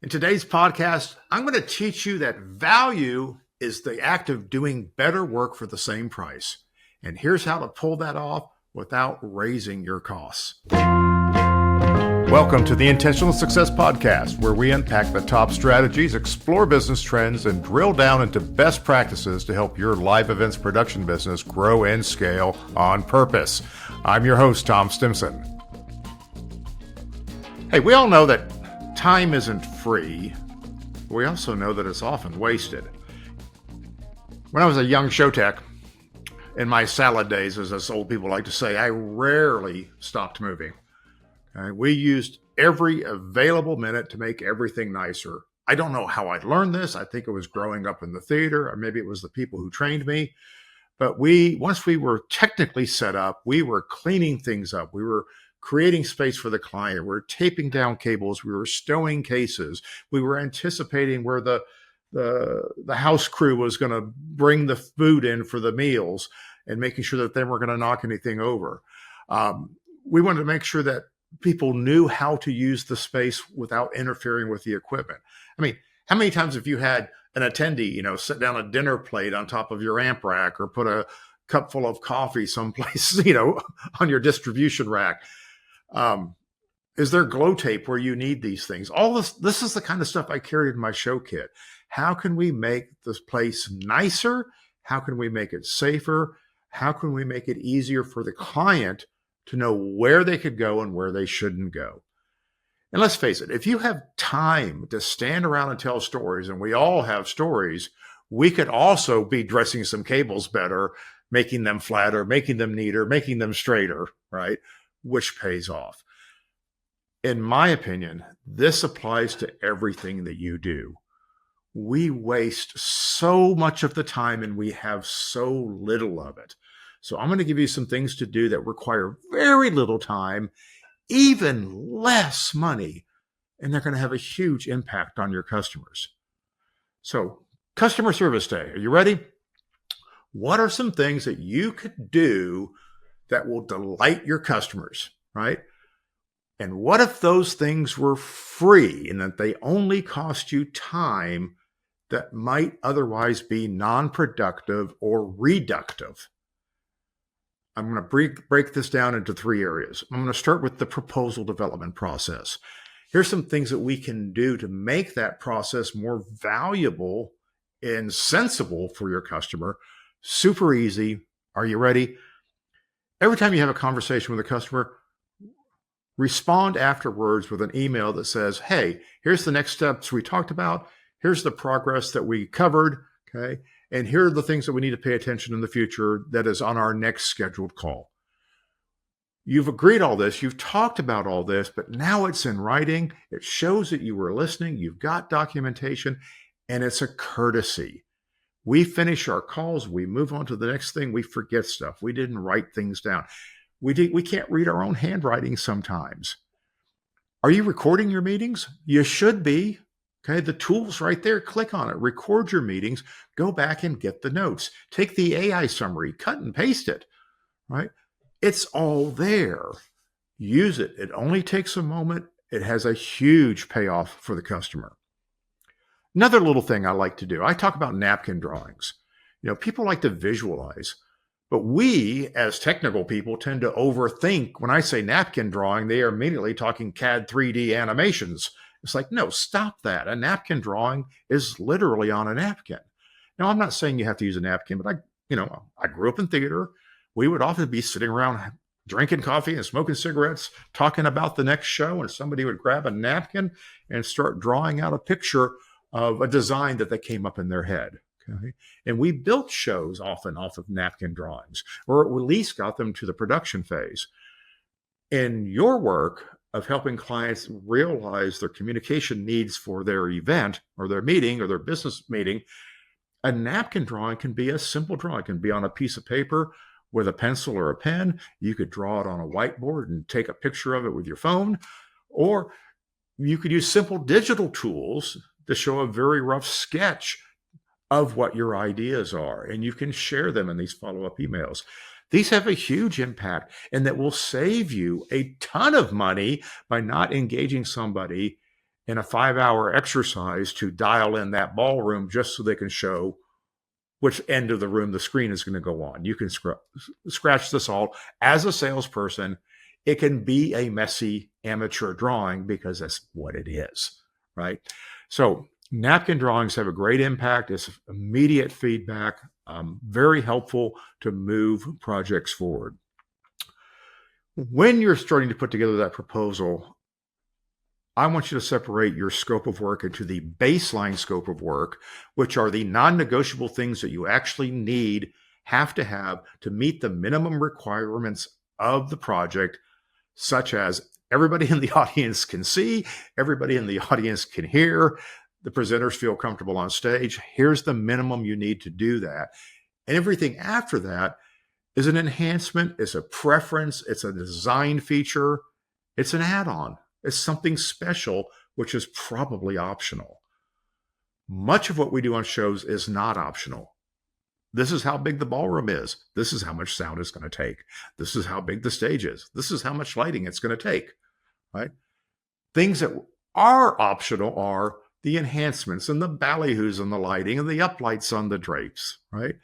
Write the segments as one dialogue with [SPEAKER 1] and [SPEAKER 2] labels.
[SPEAKER 1] In today's podcast, I'm going to teach you that value is the act of doing better work for the same price. And here's how to pull that off without raising your costs. Welcome to the Intentional Success Podcast, where we unpack the top strategies, explore business trends, and drill down into best practices to help your live events production business grow and scale on purpose. I'm your host, Tom Stimson. Hey, we all know that time isn't free. We also know that it's often wasted. When I was a young show tech, in my salad days, as us old people like to say, I rarely stopped moving. Okay? We used every available minute to make everything nicer. I don't know how I learned this. I think it was growing up in the theater, or maybe it was the people who trained me. But once we were technically set up, we were cleaning things up. We were creating space for the client. We were taping down cables. We were stowing cases. We were anticipating where the house crew was going to bring the food in for the meals and making sure that they weren't going to knock anything over. We wanted to make sure that people knew how to use the space without interfering with the equipment. I mean, how many times have you had an attendee, sit down a dinner plate on top of your amp rack or put a cup full of coffee someplace, on your distribution rack? Is there glow tape where you need these things? All this is the kind of stuff I carried in my show kit. How can we make this place nicer? How can we make it safer? How can we make it easier for the client to know where they could go and where they shouldn't go? And let's face it, if you have time to stand around and tell stories, and we all have stories, we could also be dressing some cables better, making them flatter, making them neater, making them straighter, right? Which pays off. In my opinion, this applies to everything that you do. We waste so much of the time and we have so little of it. So I'm going to give you some things to do that require very little time, even less money, and they're going to have a huge impact on your customers. So, Customer Service Day, are you ready? What are some things that you could do that will delight your customers, right? And what if those things were free and that they only cost you time that might otherwise be non-productive or reductive? I'm going to break this down into three areas. I'm going to start with the proposal development process. Here's some things that we can do to make that process more valuable and sensible for your customer. Super easy. Are you ready? Every time you have a conversation with a customer, respond afterwards with an email that says, hey, here's the next steps we talked about. Here's the progress that we covered. Okay. And here are the things that we need to pay attention in the future that is on our next scheduled call. You've agreed all this. You've talked about all this, but now it's in writing. It shows that you were listening. You've got documentation, and it's a courtesy. We finish our calls. We move on to the next thing. We forget stuff. We didn't write things down. We can't read our own handwriting sometimes. Are you recording your meetings? You should be. Okay, the tool's right there. Click on it. Record your meetings. Go back and get the notes. Take the AI summary, cut and paste it, right? It's all there. Use it. It only takes a moment. It has a huge payoff for the customer. Another little thing I like to do, I talk about napkin drawings. People like to visualize, but we as technical people tend to overthink. When I say napkin drawing, they are immediately talking CAD 3D animations. It's like, no, stop that. A napkin drawing is literally on a napkin. Now, I'm not saying you have to use a napkin, but I grew up in theater. We would often be sitting around drinking coffee and smoking cigarettes, talking about the next show, and somebody would grab a napkin and start drawing out a picture of a design that they came up in their head. Okay? And we built shows often off of napkin drawings, or at least got them to the production phase. In your work of helping clients realize their communication needs for their event or their meeting or their business meeting, a napkin drawing can be a simple drawing. It can be on a piece of paper with a pencil or a pen. You could draw it on a whiteboard and take a picture of it with your phone, or you could use simple digital tools to show a very rough sketch of what your ideas are, and you can share them in these follow-up emails. These have a huge impact, and that will save you a ton of money by not engaging somebody in a 5-hour exercise to dial in that ballroom just so they can show which end of the room the screen is going to go on. You can scratch this all. As a salesperson, it can be a messy amateur drawing because that's what it is, right? So napkin drawings have a great impact. It's immediate feedback, very helpful to move projects forward. When you're starting to put together that proposal, I want you to separate your scope of work into the baseline scope of work, which are the non-negotiable things that you actually have to have to meet the minimum requirements of the project, such as everybody in the audience can see, everybody in the audience can hear, the presenters feel comfortable on stage. Here's the minimum you need to do that. And everything after that is an enhancement, it's a preference, it's a design feature, it's an add-on. It's something special, which is probably optional. Much of what we do on shows is not optional. This is how big the ballroom is. This is how much sound it's going to take. This is how big the stage is. This is how much lighting it's going to take, right? Things that are optional are the enhancements and the ballyhoos on the lighting and the uplights on the drapes, right?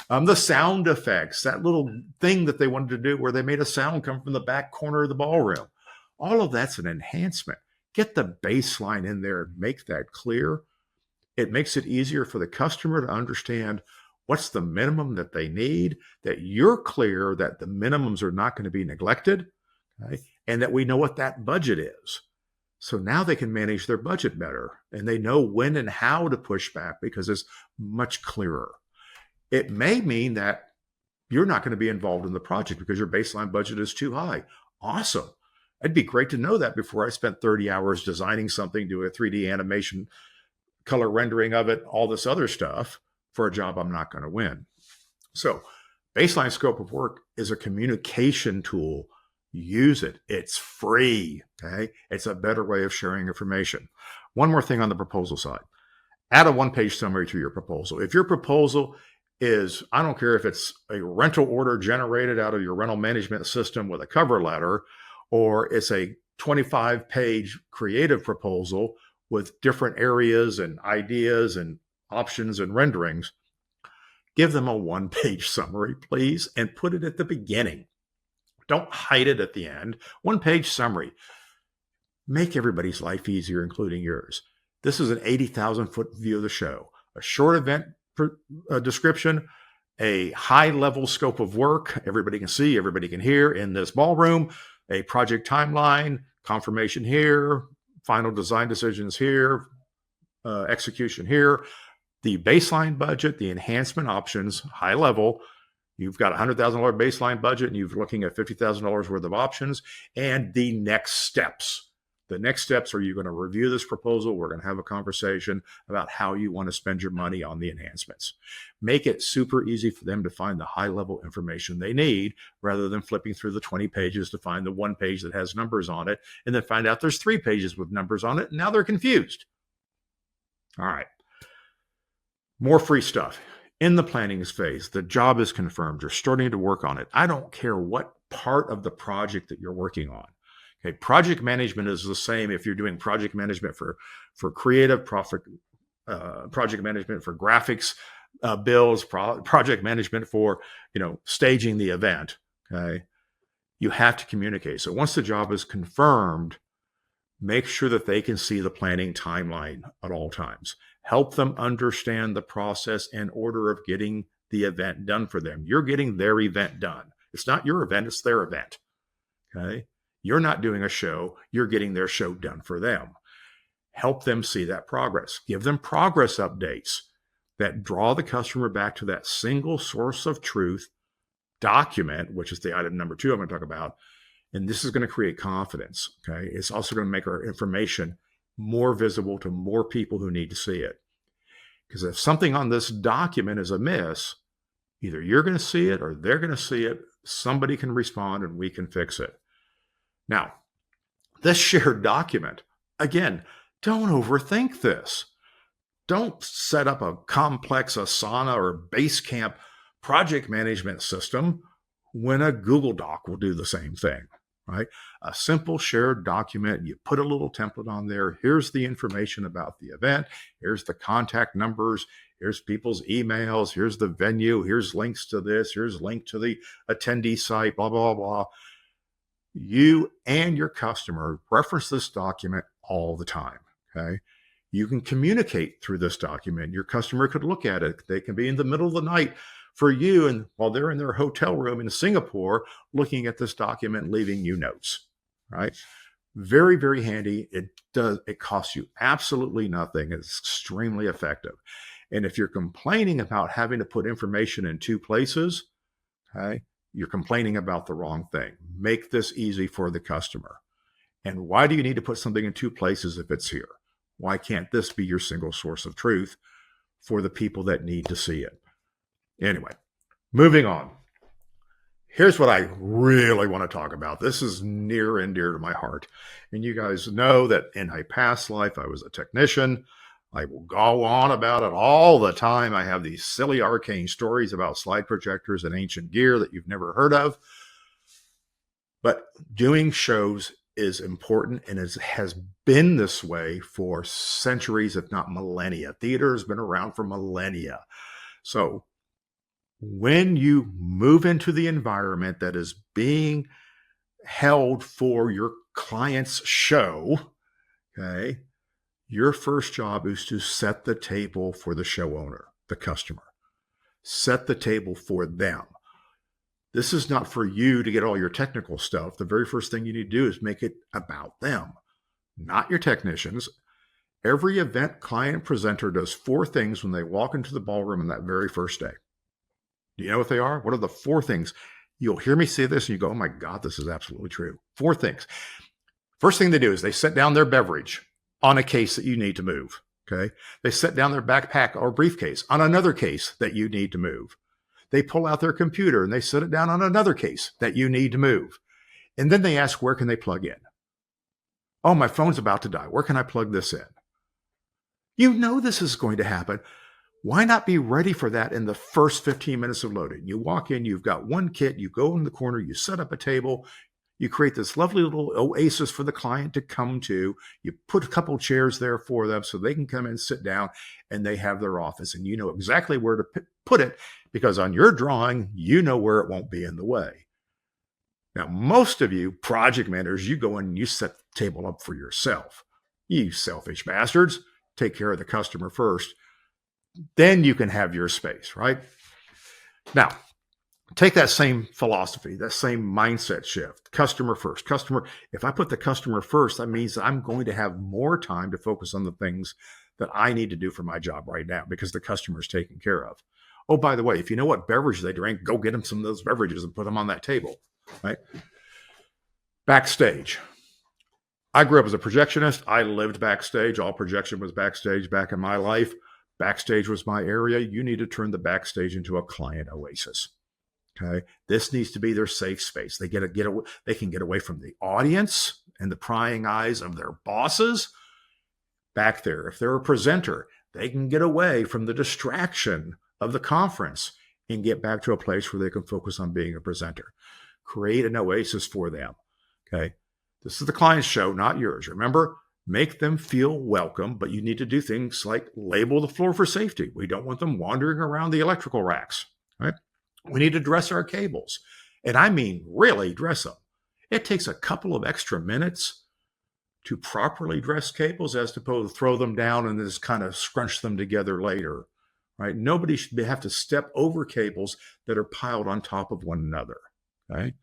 [SPEAKER 1] The sound effects, that little thing that they wanted to do where they made a sound come from the back corner of the ballroom. All of that's an enhancement. Get the baseline in there and make that clear. It makes it easier for the customer to understand what's the minimum that they need, that you're clear that the minimums are not going to be neglected, okay? And that we know what that budget is. So now they can manage their budget better and they know when and how to push back because it's much clearer. It may mean that you're not going to be involved in the project because your baseline budget is too high. Awesome. It'd be great to know that before I spent 30 hours designing something, doing a 3D animation, color rendering of it, all this other stuff for a job I'm not going to win. So baseline scope of work is a communication tool. Use it. It's free. Okay. It's a better way of sharing information. One more thing on the proposal side. Add a one-page summary to your proposal. If your proposal is, I don't care if it's a rental order generated out of your rental management system with a cover letter, or it's a 25-page creative proposal with different areas and ideas and options and renderings, give them a one-page summary, please, and put it at the beginning. Don't hide it at the end. One-page summary. Make everybody's life easier, including yours. This is an 80,000-foot view of the show. A short event description, a high-level scope of work, everybody can see, everybody can hear in this ballroom, a project timeline, confirmation here, final design decisions here, execution here, the baseline budget, the enhancement options, high level. You've got a $100,000 baseline budget and you're looking at $50,000 worth of options, and the next steps. The next steps are you're going to review this proposal. We're going to have a conversation about how you want to spend your money on the enhancements. Make it super easy for them to find the high-level information they need rather than flipping through the 20 pages to find the one page that has numbers on it and then find out there's 3 pages with numbers on it, and now they're confused. All right. More free stuff. In the planning phase, the job is confirmed. You're starting to work on it. I don't care what part of the project that you're working on. Okay, project management is the same if you're doing project management for creative, project management for graphics, bills, project management for staging the event. Okay, you have to communicate. So once the job is confirmed, make sure that they can see the planning timeline at all times. Help them understand the process and order of getting the event done for them. You're getting their event done. It's not your event, it's their event. Okay. You're not doing a show, you're getting their show done for them. Help them see that progress. Give them progress updates that draw the customer back to that single source of truth document, which is the item number 2 I'm going to talk about. And this is going to create confidence. Okay. It's also going to make our information more visible to more people who need to see it. Because if something on this document is amiss, either you're going to see it or they're going to see it. Somebody can respond and we can fix it. Now, this shared document, again, don't overthink this. Don't set up a complex Asana or Basecamp project management system when a Google Doc will do the same thing, right? a simple shared document. You put a little template on there. Here's the information about the event. Here's the contact numbers. Here's people's emails. Here's the venue. Here's links to this. Here's link to the attendee site, blah, blah, blah. You and your customer reference this document all the time, okay? You can communicate through this document. Your customer could look at it. They can be in the middle of the night for you, and while they're in their hotel room in Singapore, looking at this document, leaving you notes, right? Very, very handy. It costs you absolutely nothing. It's extremely effective. And if you're complaining about having to put information in two places, okay, you're complaining about the wrong thing. Make this easy for the customer. And why do you need to put something in two places if it's here? Why can't this be your single source of truth for the people that need to see it? Anyway, moving on. Here's what I really want to talk about. This is near and dear to my heart. And you guys know that in a past life, I was a technician. I will go on about it all the time. I have these silly arcane stories about slide projectors and ancient gear that you've never heard of. But doing shows is important, and it has been this way for centuries, if not millennia. Theater has been around for millennia. So when you move into the environment that is being held for your client's show, okay, your first job is to set the table for the show owner, the customer. Set the table for them. This is not for you to get all your technical stuff. The very first thing you need to do is make it about them, not your technicians. Every event client presenter does 4 things when they walk into the ballroom on that very first day. Do you know what they are? What are the 4 things? You'll hear me say this and you go, oh my God, this is absolutely true. 4 things. First thing they do is they set down their beverage on a case that you need to move. Okay. They set down their backpack or briefcase on another case that you need to move. They pull out their computer and they set it down on another case that you need to move. And then they ask, where can they plug in? Oh, my phone's about to die. Where can I plug this in? You know this is going to happen. Why not be ready for that in the first 15 minutes of loading? You walk in, you've got one kit, you go in the corner, you set up a table, you create this lovely little oasis for the client to come to. You put a couple chairs there for them so they can come and sit down, and they have their office. And you know exactly where to put it because on your drawing, you know where it won't be in the way. Now, most of you project managers, you go in and you set the table up for yourself. You selfish bastards. Take care of the customer first. Then you can have your space, right? Now, take that same philosophy, that same mindset shift, customer first. If I put the customer first, that means that I'm going to have more time to focus on the things that I need to do for my job right now because the customer is taken care of. Oh, by the way, if you know what beverage they drink, go get them some of those beverages and put them on that table, right? Backstage. I grew up as a projectionist. I lived backstage. All projection was backstage back in my life. Backstage was my area. You need to turn the backstage into a client oasis. Okay, this needs to be their safe space. They can get away from the audience and the prying eyes of their bosses back there. If they're a presenter, they can get away from the distraction of the conference and get back to a place where they can focus on being a presenter. Create an oasis for them. Okay, this is the client's show, not yours. Remember, make them feel welcome, but you need to do things like label the floor for safety. We don't want them wandering around the electrical racks, right? We need to dress our cables. And I mean, really dress them. It takes a couple of extra minutes to properly dress cables as opposed to throw them down and just kind of scrunch them together later, right? Nobody should have to step over cables that are piled on top of one another, okay?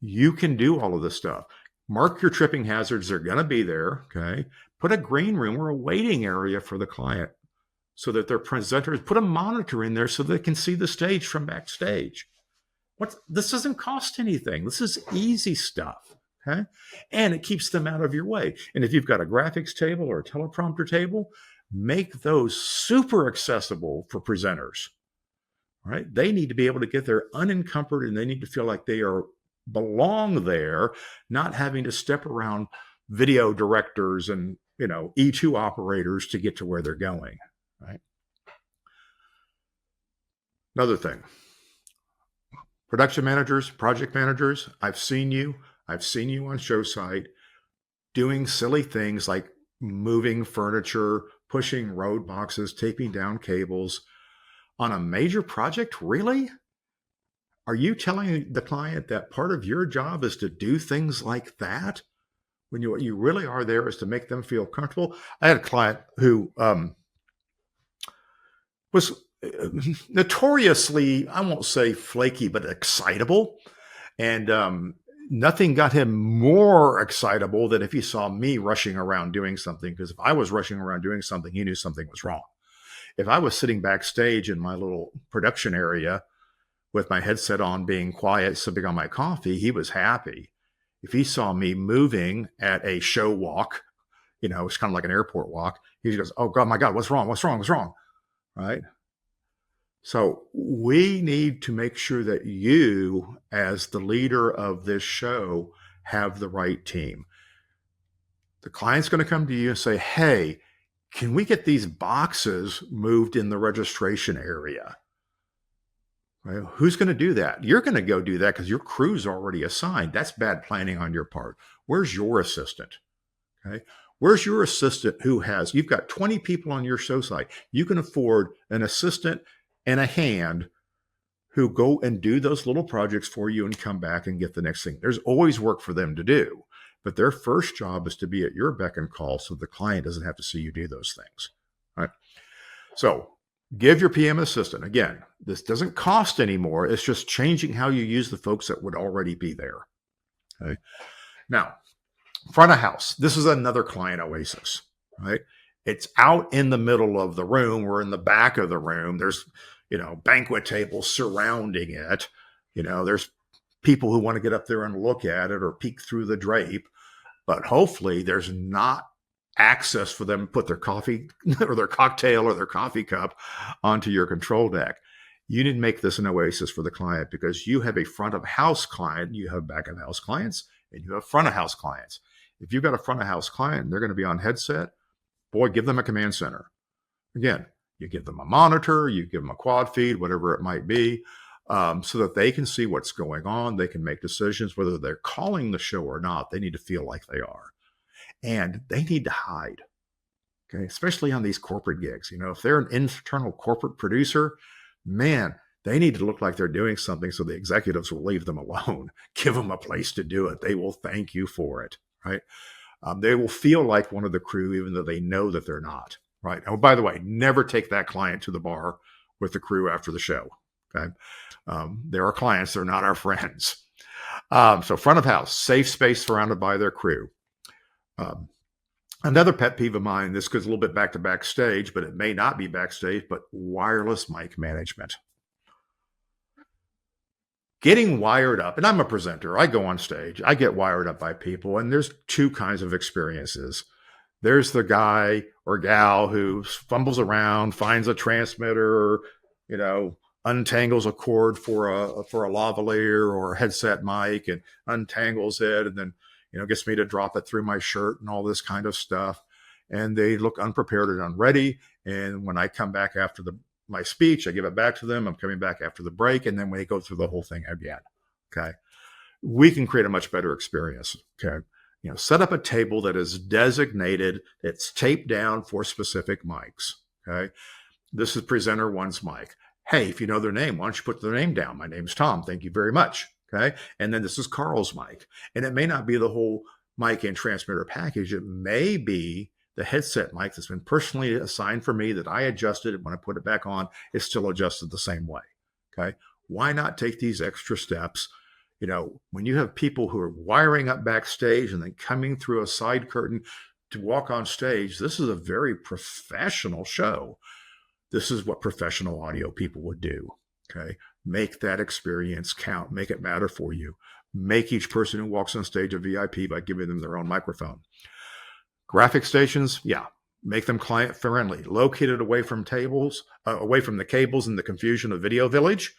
[SPEAKER 1] You can do all of this stuff. Mark your tripping hazards. They're going to be there, okay? Put a green room or a waiting area for the client so that their presenters, put a monitor in there so they can see the stage from backstage. This doesn't cost anything. This is easy stuff, okay? And it keeps them out of your way. And if you've got a graphics table or a teleprompter table, make those super accessible for presenters, right? They need to be able to get there unencumbered, and they need to feel like they belong there, not having to step around video directors and E2 operators to get to where they're going. Right. Another thing, production managers, project managers, I've seen you. I've seen you on show site doing silly things like moving furniture, pushing road boxes, taping down cables on a major project. Really? Are you telling the client that part of your job is to do things like that? When what you really are there is to make them feel comfortable. I had a client who was notoriously, I won't say flaky, but excitable. And nothing got him more excitable than if he saw me rushing around doing something. Because if I was rushing around doing something, he knew something was wrong. If I was sitting backstage in my little production area with my headset on, being quiet, sipping on my coffee, he was happy. If he saw me moving at a show walk, it's kind of like an airport walk, he goes, "Oh God, my God, what's wrong? What's wrong? What's wrong?" Right? So we need to make sure that you, as the leader of this show, have the right team. The client's going to come to you and say, "Hey, can we get these boxes moved in the registration area?" Right? Who's going to do that? You're going to go do that because your crew's already assigned. That's bad planning on your part. Where's your assistant? Okay. Where's your assistant you've got 20 people on your show site. You can afford an assistant and a hand who go and do those little projects for you and come back and get the next thing. There's always work for them to do, but their first job is to be at your beck and call so the client doesn't have to see you do those things. All right. So give your PM assistant. Again, this doesn't cost anymore. It's just changing how you use the folks that would already be there. Okay. Now, front of house. This is another client oasis, right? It's out in the middle of the room or in the back of the room. There's, banquet tables surrounding it. There's people who want to get up there and look at it or peek through the drape, but hopefully there's not access for them to put their coffee or their cocktail or their coffee cup onto your control deck. You need to make this an oasis for the client because you have a front of house client, you have back of house clients, and you have front of house clients. If you've got a front of house client and they're going to be on headset, boy, give them a command center. Again, you give them a monitor, you give them a quad feed, whatever it might be, so that they can see what's going on. They can make decisions whether they're calling the show or not. They need to feel like they are. And they need to hide, okay? Especially on these corporate gigs. If they're an internal corporate producer, man, they need to look like they're doing something so the executives will leave them alone. Give them a place to do it. They will thank you for it, right? They will feel like one of the crew, even though they know that they're not, right? Oh, by the way, never take that client to the bar with the crew after the show, okay? They're our clients. They're not our friends. So front of house, safe space surrounded by their crew. Another pet peeve of mine, this goes a little bit back to backstage, but it may not be backstage, but wireless mic management. Getting wired up, and I'm a presenter, I go on stage, I get wired up by people, and there's two kinds of experiences. There's the guy or gal who fumbles around, finds a transmitter, untangles a cord for a lavalier or a headset mic and untangles it, and then gets me to drop it through my shirt and all this kind of stuff. And they look unprepared and unready. And when I come back after my speech, I give it back to them. I'm coming back after the break. And then we go through the whole thing again. Okay. We can create a much better experience. Okay. Set up a table that is designated, it's taped down for specific mics. Okay. This is presenter one's mic. Hey, if you know their name, why don't you put their name down? My name's Tom. Thank you very much. Okay. And then this is Carl's mic. And it may not be the whole mic and transmitter package. It may be the headset mic that's been personally assigned for me that I adjusted. When I put it back on, it's still adjusted the same way. Okay. Why not take these extra steps? When you have people who are wiring up backstage and then coming through a side curtain to walk on stage, this is a very professional show. This is what professional audio people would do. Okay. Make that experience count. Make it matter for you. Make each person who walks on stage a VIP by giving them their own microphone. Graphic stations, make them client friendly. Located away from tables, away from the cables and the confusion of Video Village.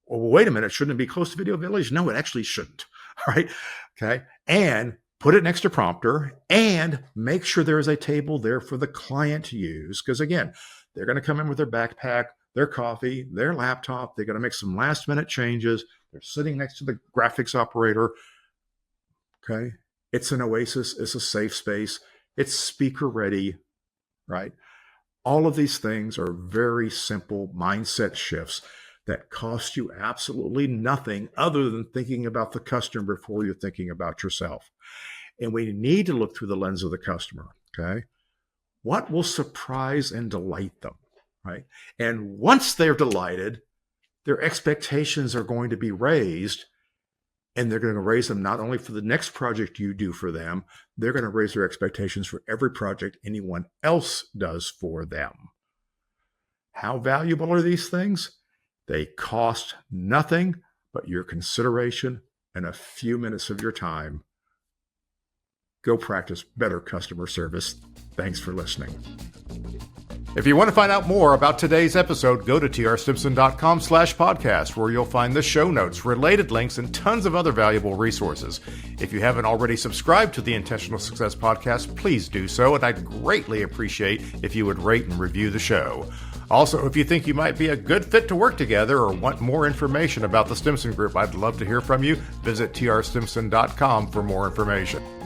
[SPEAKER 1] Well, wait a minute, shouldn't it be close to Video Village? No, it actually shouldn't. All right. Okay. And put it next to prompter and make sure there is a table there for the client to use. Because again, they're going to come in with their backpack, their coffee, their laptop. They're going to make some last minute changes. They're sitting next to the graphics operator. Okay. It's an oasis. It's a safe space. It's speaker ready, right? All of these things are very simple mindset shifts that cost you absolutely nothing other than thinking about the customer before you're thinking about yourself. And we need to look through the lens of the customer, okay? What will surprise and delight them, right? And once they're delighted, their expectations are going to be raised, and they're going to raise them not only for the next project you do for them, they're going to raise their expectations for every project anyone else does for them. How valuable are these things? They cost nothing but your consideration and a few minutes of your time. Go practice better customer service. Thanks for listening. If you want to find out more about today's episode, go to trstimpson.com/podcast, where you'll find the show notes, related links, and tons of other valuable resources. If you haven't already subscribed to the Intentional Success Podcast, please do so, and I'd greatly appreciate if you would rate and review the show. Also, if you think you might be a good fit to work together or want more information about the Stimson Group, I'd love to hear from you. Visit trstimpson.com for more information.